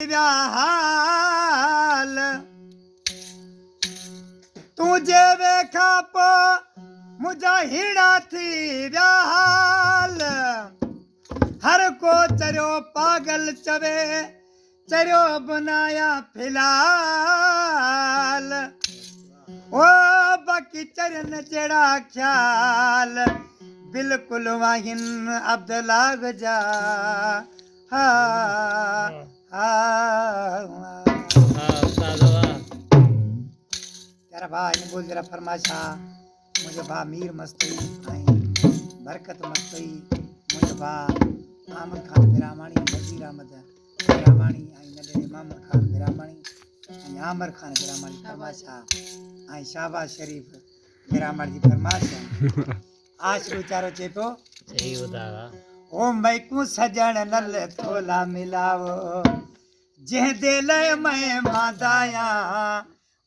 हाल तुझे वेखा पो मुझा हीड़ा थी हाल हर को चरियो पागल चवे चरियो बनाया फिलहाल ओ बाकी चरन चढ़ा ख्याल बिल्कुल वाहिन अब्द लाग जा तेरा भाई बोल जरा फरमाशा मुझे भा मीर मस्तई आई बरकत मस्तई मुझे भा आमद खान बिरामानी नजीर अहमद बिरामानी आई नले मोहम्मद खान बिरामानी आई आमर खान बिरामानी फरमाशा आई शाहबाज शरीफ बिरामानी जी फरमाशा आशरू चारो चेपो सही बतावा ओ मैकू सजन नल थोला मिलावो जे दिल मैं मादाया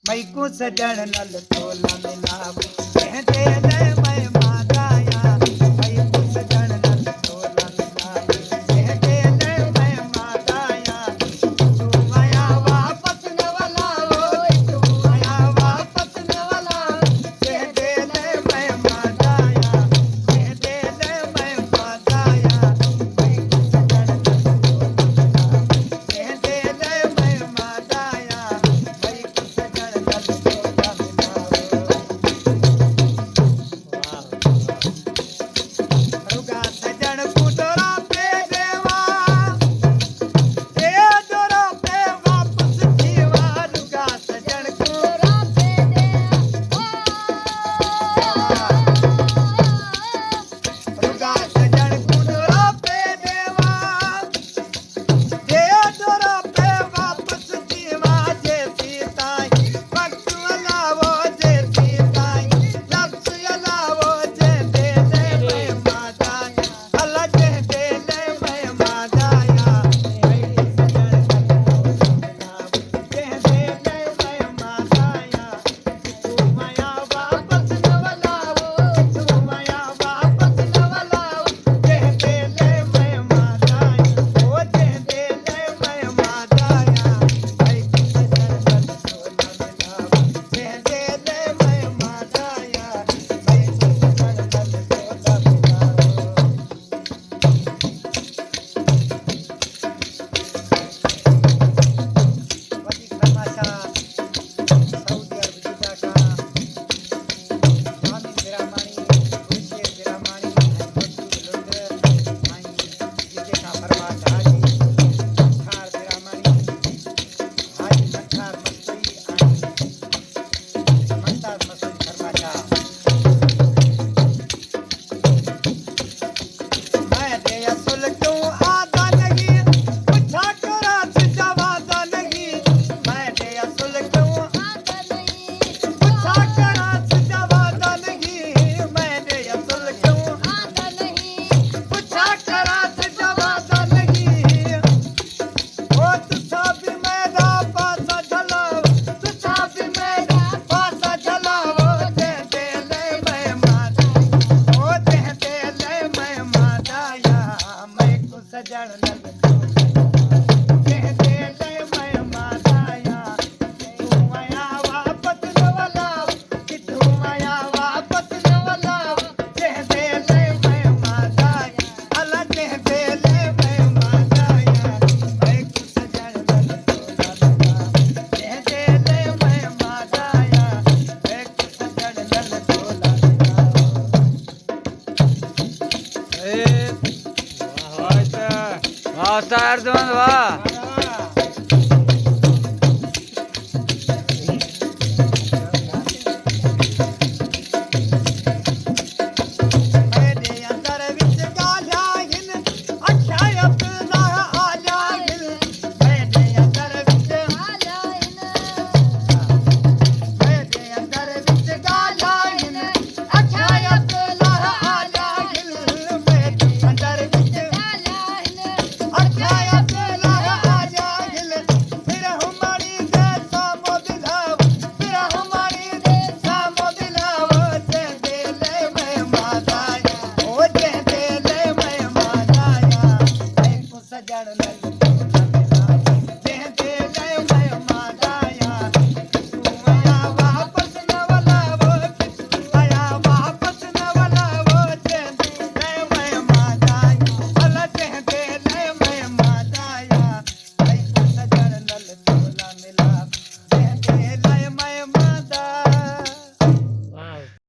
मैकू सजन नल थोला मिलावो जे दिल मैं मादाया मैकू सजन नल थोला मिलावो जे दिल मैं मादाया तू आया वापस न वलाओ तू आया वापस न वलाओ जे दिल मैं मादाया जे दिल मैं मादाया वाह वाह वाह